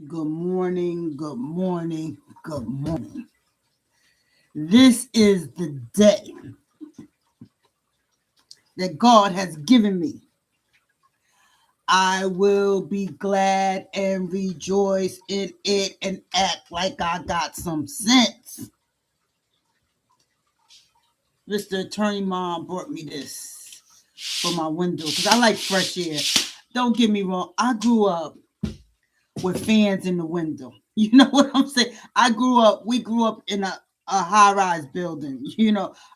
Good morning, good morning, good morning. This is the day that God has given me. I will be glad and rejoice in it and act like I got some sense. Mr. Attorney Mom brought me this for my window because I like fresh air. Don't get me wrong, I grew up with fans in the window. You know what I'm saying? We grew up in a high-rise building.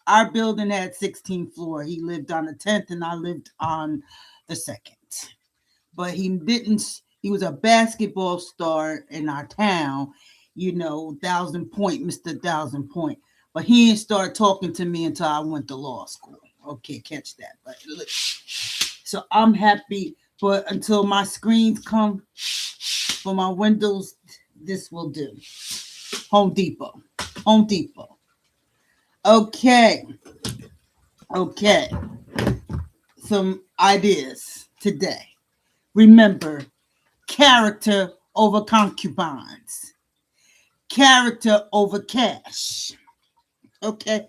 Our building had 16th floor. He lived on the 10th and I lived on the 2nd. But he was a basketball star in our town, 1,000 point, Mr. 1,000 point. But he didn't start talking to me until I went to law school. Okay, catch that. But look, so I'm happy, but until my screens come for my windows, this will do. Home Depot. Home Depot. Okay. Okay. Some ideas today. Remember, character over concubines. Character over cash. Okay.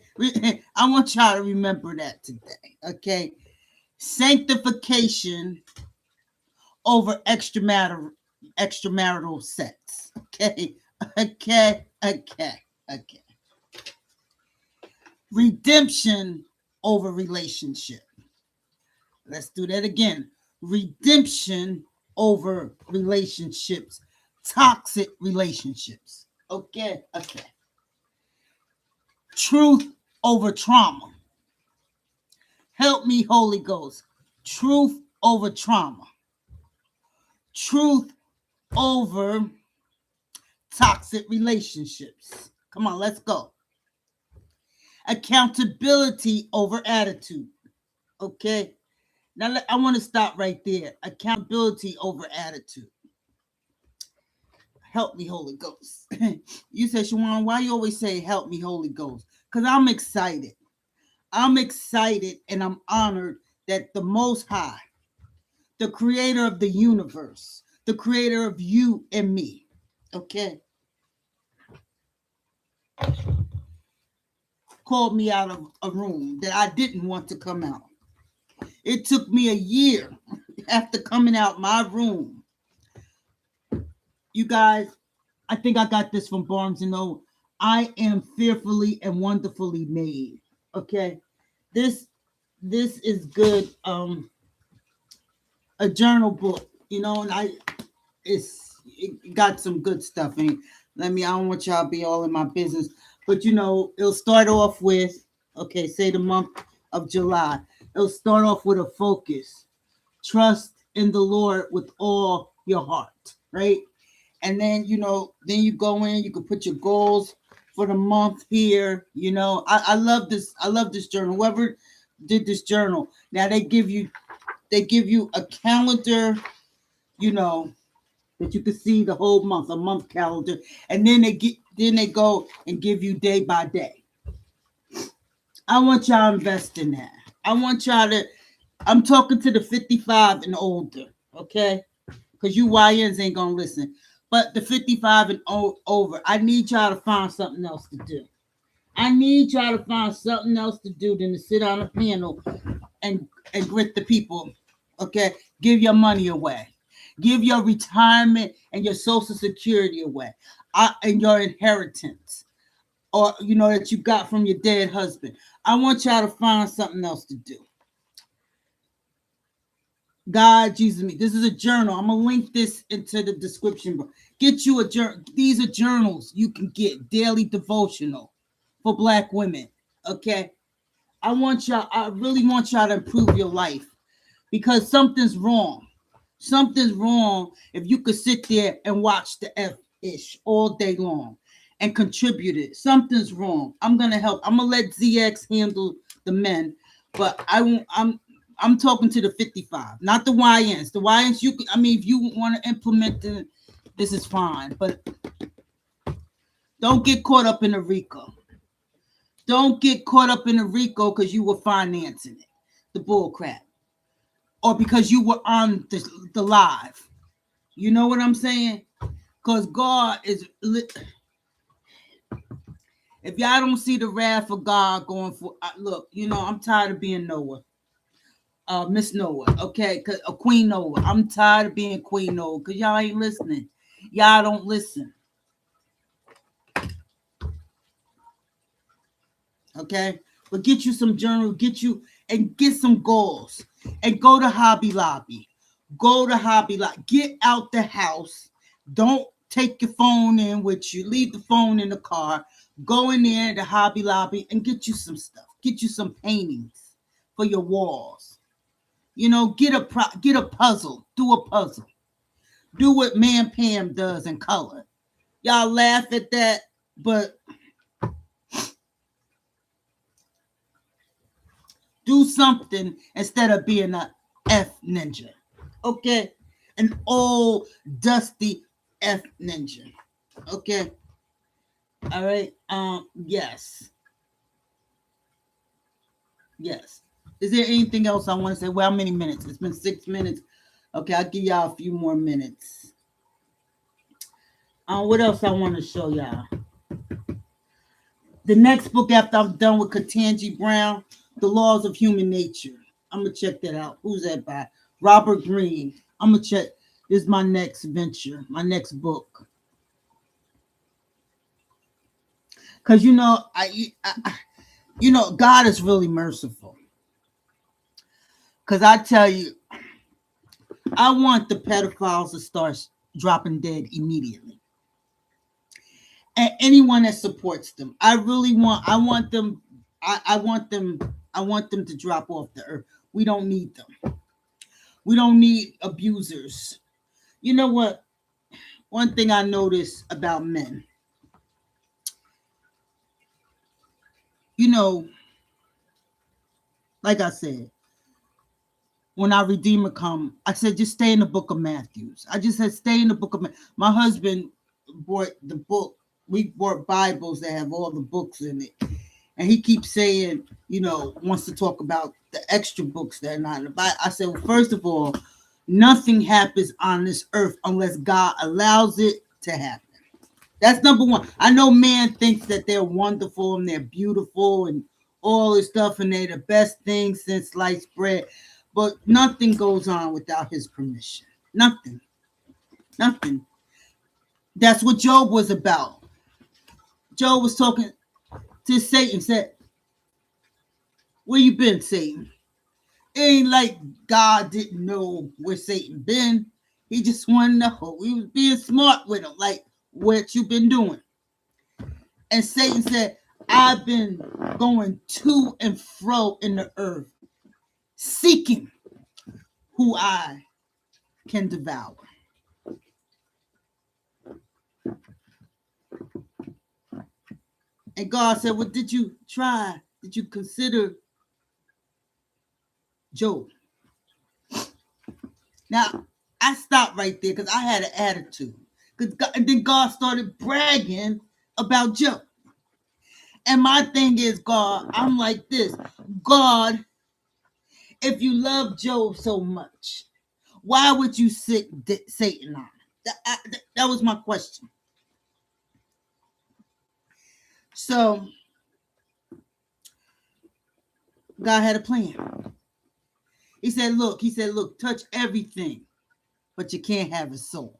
I want y'all to remember that today. Okay. Sanctification over extramarital sex. Okay. Okay. Redemption over relationship. Let's do that again. Redemption over relationships. Toxic relationships. Okay. Truth over trauma. Help me, Holy Ghost. Truth over trauma. Truth over toxic relationships. Come on, let's go. Accountability over attitude. Okay. Now I want to stop right there. Accountability over attitude. Help me, Holy Ghost. You say, Shawan, why you always say help me, Holy Ghost? Because I'm excited. I'm excited and I'm honored that the Most High, the creator of the universe, the creator of you and me, okay, called me out of a room that I didn't want to come out. It took me a year after coming out my room. You guys, I think I got this from Barnes and Noble. I am fearfully and wonderfully made. Okay, this is good. A journal book, and it got some good stuff in. I don't want y'all to be all in my business, but it'll start off with, okay, say the month of July. It'll start off with a focus. Trust in the Lord with all your heart, right? And then, then you go in, you can put your goals for the month here. I love this. I love this journal. Whoever did this journal, now they give you a calendar, that you can see the whole month, a month calendar. And then they go and give you day by day. I want y'all to invest in that. I'm talking to the 55 and older, okay? Because you YNs ain't going to listen. But the 55 and over, I need y'all to find something else to do. I need y'all to find something else to do than to sit on a panel and grit the people, okay? Give your money away. Give your retirement and your Social Security away, and your inheritance, or that you got from your dead husband. I want y'all to find something else to do. God, Jesus, me. This is a journal. I'm gonna link this into the description. Get you a journal. These are journals you can get, daily devotional for Black women. Okay, I really want y'all to improve your life, because something's wrong. Something's wrong if you could sit there and watch the F-ish all day long and contribute it. Something's wrong. I'm gonna help. I'm gonna let ZX handle the men, but I'm talking to the 55, not the YNs. The YNs, if you want to implement this is fine, but don't get caught up in a RICO. Don't get caught up in a RICO because you were financing it, the bull crap, or because you were on the live. You know what I'm saying? Because God is, if y'all don't see the wrath of God going for, look, I'm tired of being Noah. Miss Noah, okay? Cause Queen Noah. I'm tired of being Queen Noah because y'all ain't listening. Y'all don't listen. Okay? But get you some journal, get some goals. And go to Hobby Lobby. Go to Hobby Lobby. Get out the house. Don't take your phone in with you. Leave the phone in the car. Go in there to Hobby Lobby and get you some stuff. Get you some paintings for your walls. Get a puzzle. Do a puzzle. Do what Man Pam does in color. Y'all laugh at that, but do something instead of being a F ninja. Okay? An old, dusty F ninja. Okay? All right? Yes. Yes. Is there anything else I want to say? Well, how many minutes? It's been 6 minutes. Okay, I'll give y'all a few more minutes. What else I want to show y'all? The next book after I'm done with Ketanji Brown, The Laws of Human Nature. I'm going to check that out. Who's that by? Robert Greene. I'm going to check. This is my next venture, my next book. Because, God is really merciful. Because I tell you, I want the pedophiles to start dropping dead immediately. And anyone that supports them. I want them to drop off the earth. We don't need them. We don't need abusers. You know what? One thing I notice about men. Like I said, when our Redeemer come, I said, just stay in the book of Matthews. I just said, stay in the book of Matthews. My husband bought the book. We bought Bibles that have all the books in it. And he keeps saying, wants to talk about the extra books that are not in the Bible. I said, well, first of all, nothing happens on this earth unless God allows it to happen. That's number one. I know man thinks that they're wonderful and they're beautiful and all this stuff and they're the best thing since sliced bread. But nothing goes on without his permission. Nothing. Nothing. That's what Job was about. Job was talking to Satan, said, where you been, Satan? It ain't like God didn't know where Satan been. He just wanted to know. He was being smart with him, like, what you been doing? And Satan said, I've been going to and fro in the earth, seeking who I can devour. And God said, well, did you try? Did you consider Job? Now, I stopped right there because I had an attitude. And then God started bragging about Job. And my thing is, God, I'm like this. God, if you love Job so much, why would you sick Satan on? That was my question. So, God had a plan. He said, look, touch everything, but you can't have his soul.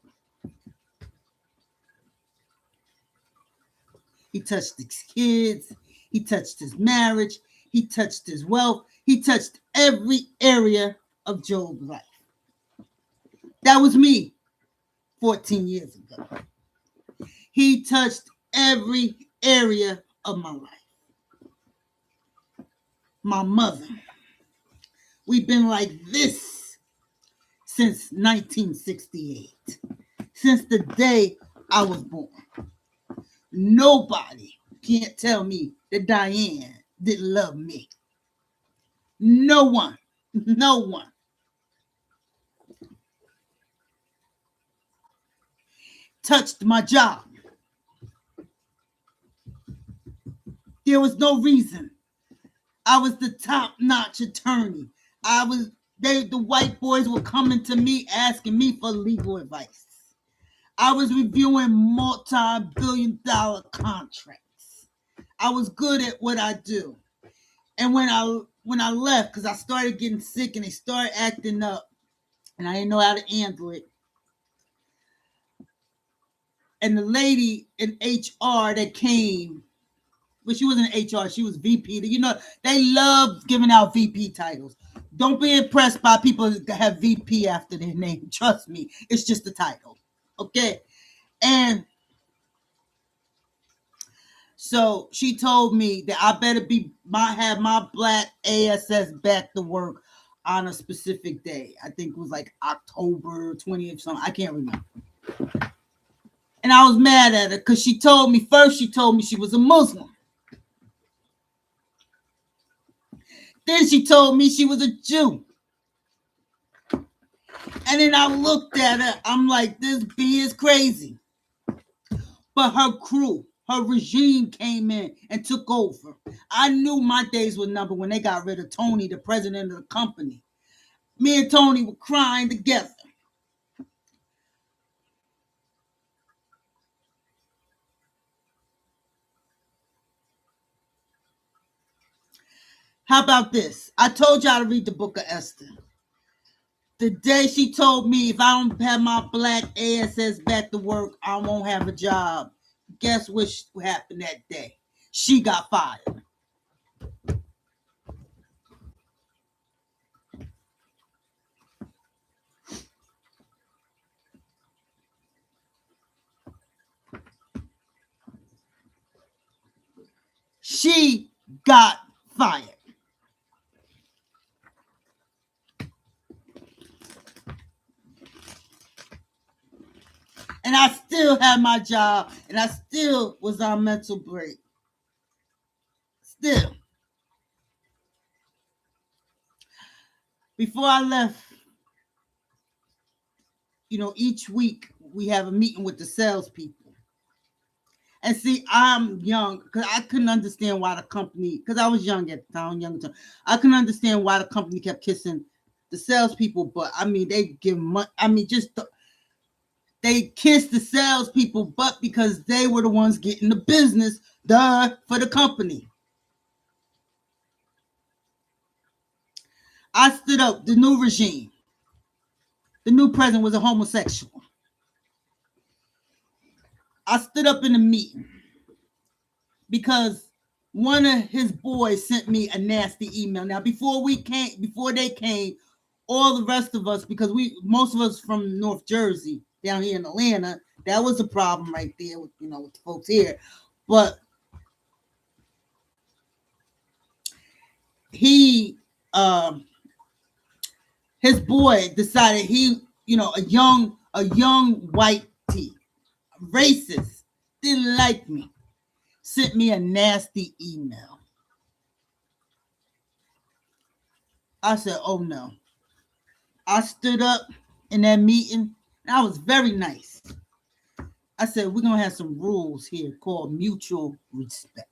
He touched his kids. He touched his marriage. He touched his wealth. He touched every area of Job's life. That was me 14 years ago. He touched every area of my life. My mother. We've been like this since 1968. Since the day I was born. Nobody can't tell me that Diane didn't love me. No one. No one. Touched my job. There was no reason. I was the top-notch attorney. The white boys were coming to me asking me for legal advice. I was reviewing multi-billion-dollar contracts. I was good at what I do. And when I left, because I started getting sick and they started acting up, and I didn't know how to handle it. And the lady in HR that came, but she wasn't in HR, she was VP. You know, they love giving out VP titles. Don't be impressed by people that have VP after their name. Trust me, it's just a title. Okay? And so she told me that I better have my black ASS back to work on a specific day. I think it was like October 20th, something. I can't remember. And I was mad at her because she told me she was a Muslim. Then she told me she was a Jew. And then I looked at her. I'm like, this bee is crazy. But her crew, her regime came in and took over. I knew my days were numbered when they got rid of Tony, the president of the company. Me and Tony were crying together. How about this? I told y'all to read the book of Esther. The day she told me if I don't have my black ASS back to work, I won't have a job. Guess what happened that day? She got fired. She got fired. And I still had my job, and I still was on mental break. Still. Before I left, each week we have a meeting with the salespeople. And see, I'm young because I couldn't understand why the company, because I was young at the time, I couldn't understand why the company kept kissing the salespeople. But I mean, they give money. I mean, they kissed the salespeople, but because they were the ones getting the business, for the company. I stood up the new regime. The new president was a homosexual. I stood up in the meeting because one of his boys sent me a nasty email. Now, before they came, all the rest of us, because most of us from North Jersey, down here in Atlanta, that was a problem right there with with the folks here. But his boy decided a young white racist, didn't like me, sent me a nasty email. I said, oh no. I stood up in that meeting, and I was very nice. I said, we're going to have some rules here called mutual respect.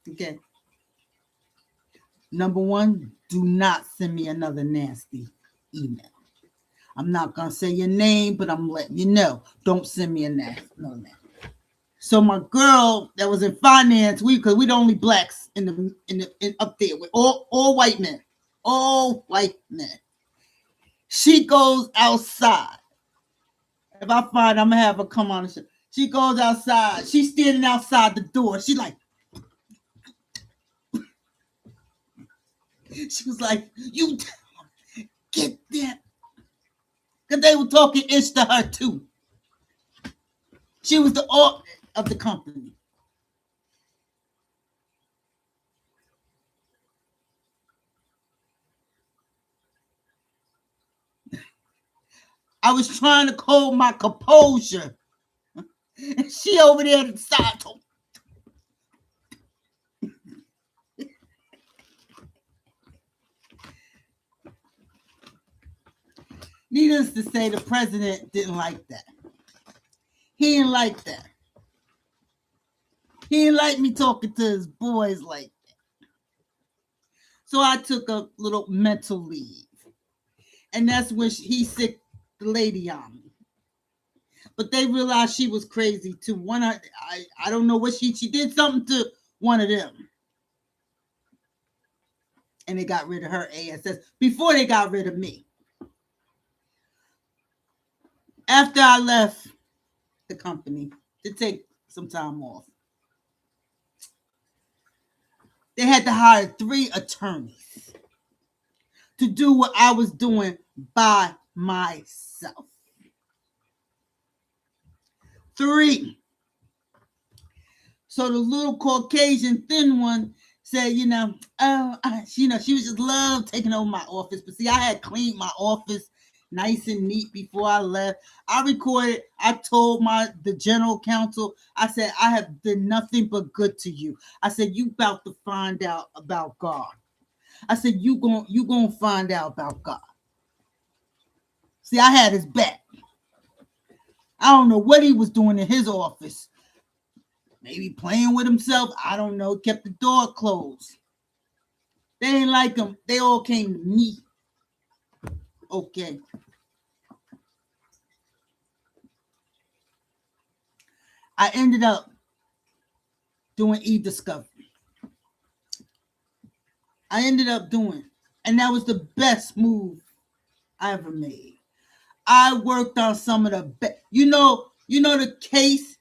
Okay. Number one, do not send me another nasty email. I'm not going to say your name, but I'm letting you know. Don't send me another name. So my girl that was in finance, because we the only blacks in up there with all white men. All white men. She goes outside. If I find, I'm going to have her come on the show. She goes outside. She's standing outside the door. She like, she was like, you get that. Because they were talking ish to her too. She was the art of the company. I was trying to hold my composure. And she over there at the side. Needless to say, the president didn't like that. He didn't like that. He didn't like me talking to his boys like that. So I took a little mental leave. And that's when he sicked the lady on me. But they realized she was crazy too. I don't know what she did something to one of them, and they got rid of her ASS before they got rid of me. After I left the company to take some time off, they had to hire 3 attorneys to do what I was doing by myself. 3. So the little Caucasian thin one said, she was just love taking over my office. But see, I had cleaned my office nice and neat before I left. I recorded. I told the general counsel, I said, I have done nothing but good to you. I said, you about to find out about God. I said, you gonna find out about God. See, I had his back. I don't know what he was doing in his office. Maybe playing with himself. I don't know. Kept the door closed. They ain't like him. They all came to me. Okay. I ended up doing e-discovery. I ended up doing, and that was the best move I ever made. I worked on some of the best. You know the case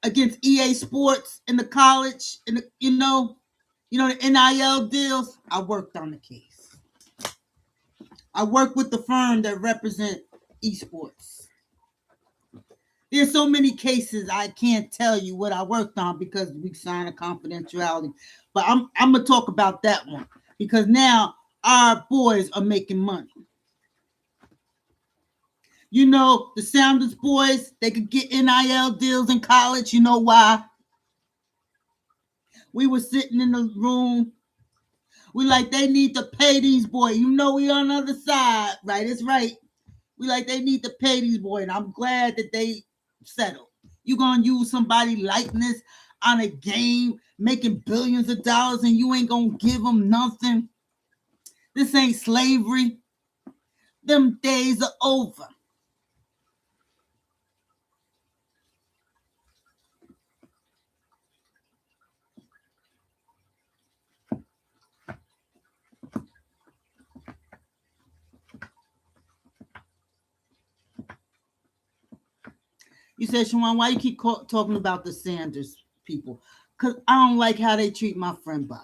against EA Sports in the college, and the NIL deals. I worked on the case. I worked with the firm that represent esports. There's so many cases I can't tell you what I worked on because we signed a confidentiality. But I'm gonna talk about that one because now our boys are making money. You know, the Sounders boys, they could get NIL deals in college. You know why? We were sitting in the room. We like, they need to pay these boys. You know, we on the other side, right? It's right. We like, they need to pay these boys. And I'm glad that they settled. You gonna use somebody likeness on a game, making billions of dollars, and you ain't gonna give them nothing. This ain't slavery. Them days are over. You said, Shawan, why you keep talking about the Sanders people? Because I don't like how they treat my friend Bob.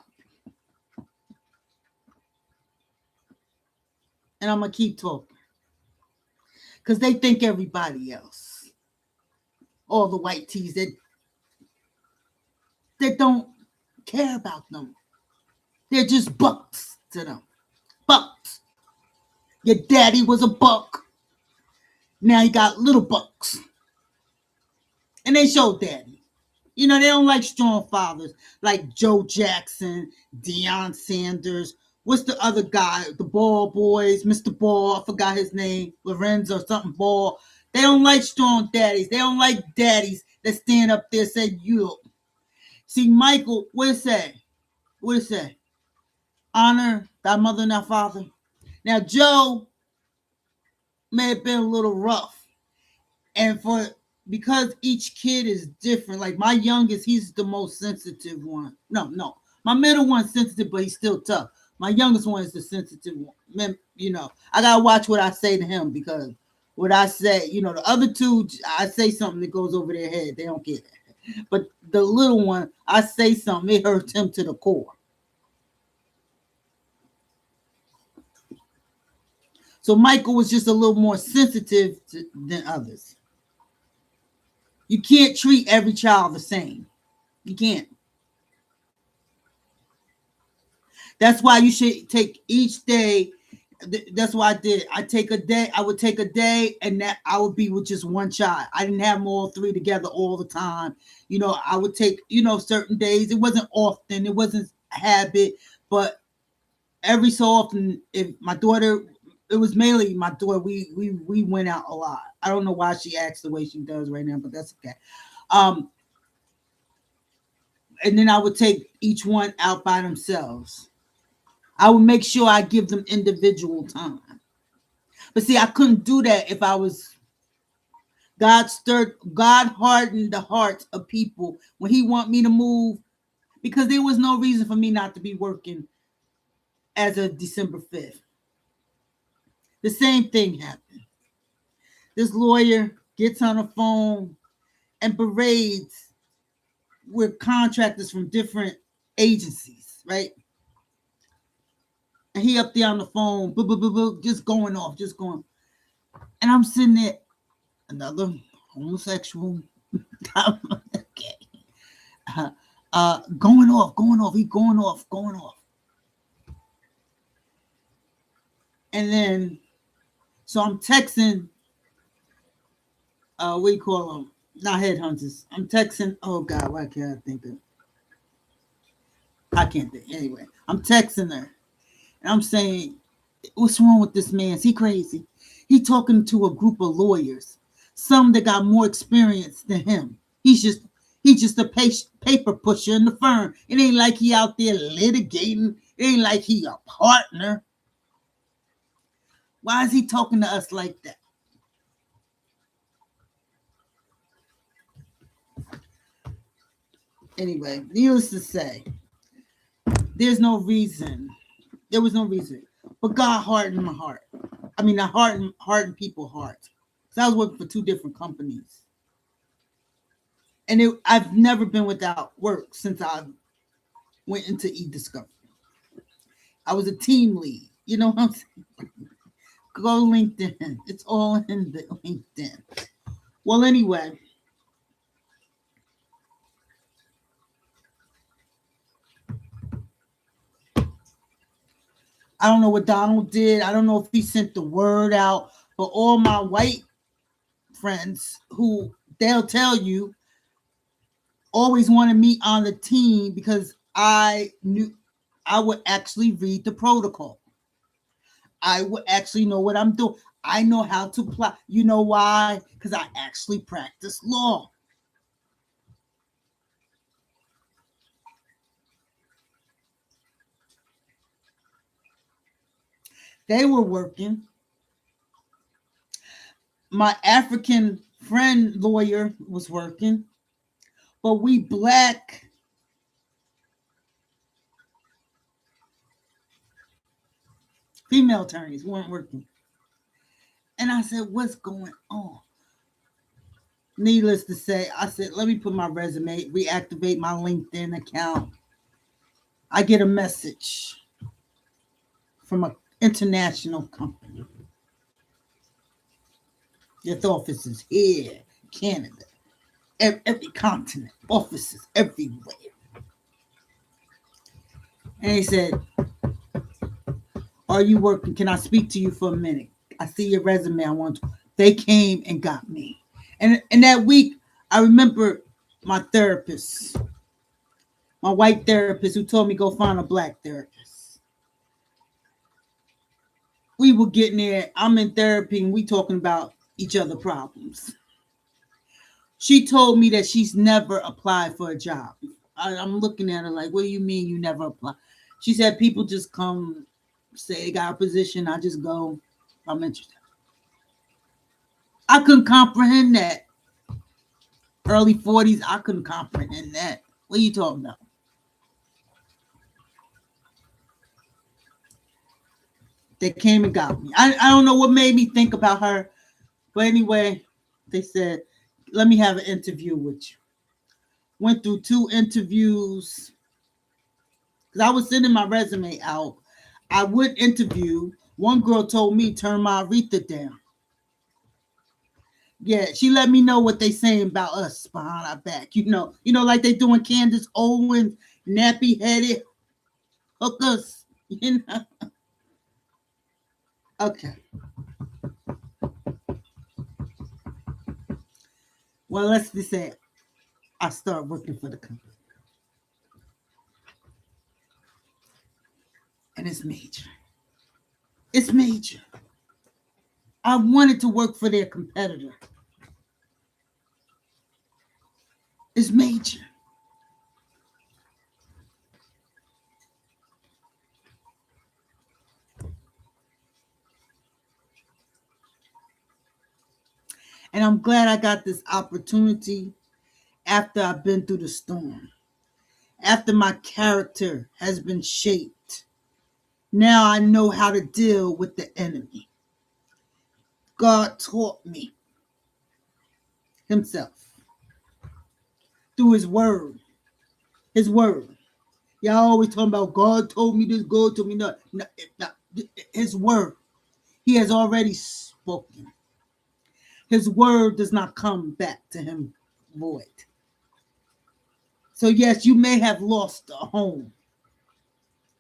And I'm going to keep talking. Because they think everybody else. All the white tees that don't care about them. They're just bucks to them. Bucks. Your daddy was a buck. Now you got little bucks. And they show daddy. You know, they don't like strong fathers like Joe Jackson, Deion Sanders. What's the other guy? The Ball boys, Mr. Ball, I forgot his name, Lorenzo or something Ball. They don't like strong daddies. They don't like daddies that stand up there and say, you. See, Michael, what it say? What it say? Honor thy mother and thy father. Now, Joe may have been a little rough. And because each kid is different, like my youngest, he's the most sensitive one. No. My middle one's sensitive, but he's still tough. My youngest one is the sensitive one. You know, I gotta watch what I say to him because what I say, the other two, I say something that goes over their head. They don't get it. But the little one, I say something, it hurts him to the core. So Michael was just a little more sensitive than others. You can't treat every child the same. You can't. That's why you should take each day. That's what I did. I would take a day, and that I would be with just one child. I didn't have them all 3 together all the time. I would take, certain days. It wasn't often. It wasn't a habit, but every so often, if my daughter, it was mainly my daughter. We went out a lot. I don't know why she acts the way she does right now, but that's okay. And then I would take each one out by themselves. I would make sure I give them individual time. But see, I couldn't do that if I was God hardened the hearts of people when he want me to move because there was no reason for me not to be working as of December 5th. The same thing happened. This lawyer gets on the phone and berades with contractors from different agencies, right? And he up there on the phone, just going off, just going. And I'm sitting there, another homosexual, okay, going off, he going off. And then, so I'm texting, what do you call them? Not headhunters. I'm texting, oh God, why can't I think of? I can't think. Anyway, I'm texting her. And I'm saying, what's wrong with this man? Is he crazy? He talking to a group of lawyers, some that got more experience than him. He's just a paper pusher in the firm. It ain't like he out there litigating. It ain't like he a partner. Why is he talking to us like that? Anyway, needless to say, there's no reason. There was no reason. But God hardened my heart. I mean, I hardened people's hearts. So I was working for two different companies. And I've never been without work since I went into e-discovery. I was a team lead. You know what I'm saying? Go LinkedIn. It's all in the LinkedIn. Well, anyway. I don't know what Donald did. I don't know if he sent the word out. But all my white friends who they'll tell you always wanted me on the team because I knew I would actually read the protocol. I would actually know what I'm doing. I know how to apply. You know why? Because I actually practice law. They were working. My African friend lawyer was working. But we black female attorneys weren't working. And I said, what's going on? Needless to say, I said, let me put my resume, reactivate my LinkedIn account. I get a message from an international company. Their offices here, Canada, every continent, offices everywhere. And he said, are you working? Can I speak to you for a minute? I see your resume. I want to. They came and got me. And that week, I remember my therapist, my white therapist who told me go find a black therapist. We were getting there. I'm in therapy and we talking about each other problems. She told me that she's never applied for a job. I'm looking at her like, what do you mean you never apply? She said people just come say they got a position. I just go. I'm interested. I couldn't comprehend that. Early 40s, I couldn't comprehend that. What are you talking about? They came and got me. I don't know what made me think about her. But anyway, they said, let me have an interview with you. Went through 2 interviews. Because I was sending my resume out. I would interview. One girl told me, turn my Aretha down. Yeah, she let me know what they saying about us behind our back. You know, like they doing Candace Owens, nappy-headed hookers. You know? Okay. Well, let's just say I start working for the company. And it's major. It's major. I wanted to work for their competitor. It's major. And I'm glad I got this opportunity after I've been through the storm, after my character has been shaped. Now I know how to deal with the enemy. God taught me himself through his word. His word. Y'all always talking about God told me this, God told me that. No, his word. He has already spoken. His word does not come back to him void. So yes, you may have lost a home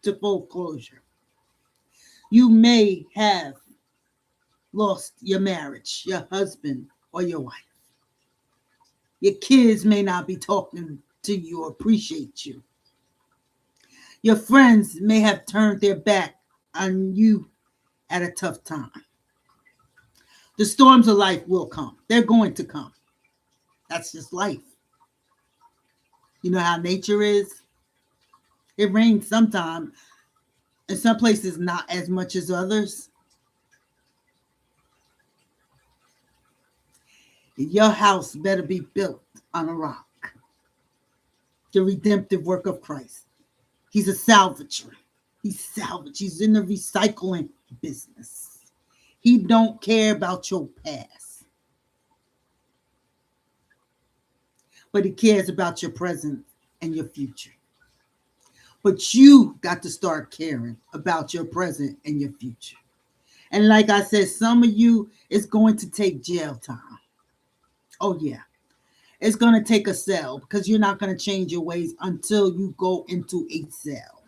to foreclosure. You may have lost your marriage, your husband or your wife. Your kids may not be talking to you or appreciate you. Your friends may have turned their back on you at a tough time. The storms of life will come. They're going to come. That's just life. You know how nature is? It rains sometimes. In some places, not as much as others. Your house better be built on a rock. The redemptive work of Christ. He's a salvager. He's salvage. He's in the recycling business. He don't care about your past. But he cares about your present and your future. But you got to start caring about your present and your future. And like I said, some of you, it's going to take jail time. Oh, yeah. It's going to take a cell because you're not going to change your ways until you go into a cell.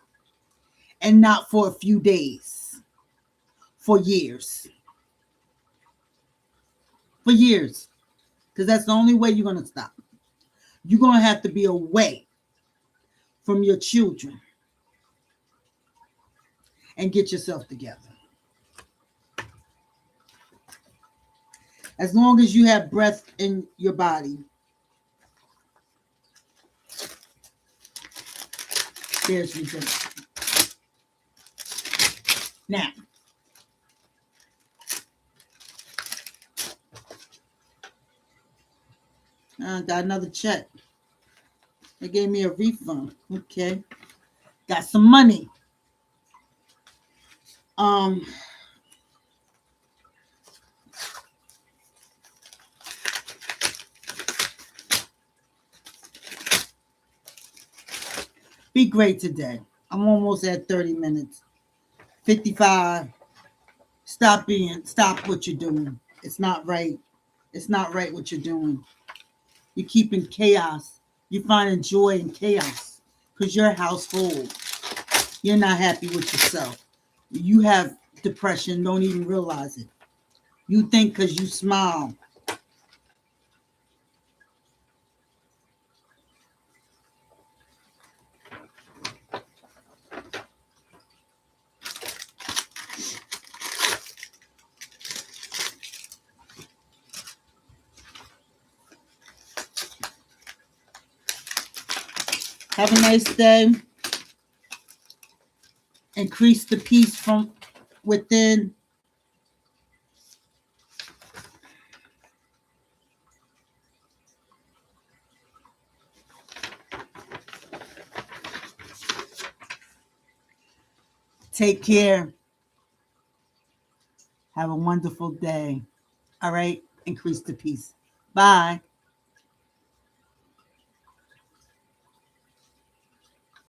And not for a few days. For years. For years. Because that's the only way you're going to stop. You're going to have to be away from your children and get yourself together. As long as you have breath in your body, there's redemption. Now, I got another check. They gave me a refund. Okay. Got some money. Be great today. I'm almost at 30 minutes. 55. Stop what you're doing. It's not right. It's not right what you're doing. You're keeping chaos. You're finding joy in chaos because your household, you're not happy with yourself. You have depression, don't even realize it. You think because you smile. Have a nice day. Increase the peace from within. Take care. Have a wonderful day. All right? Increase the peace. Bye.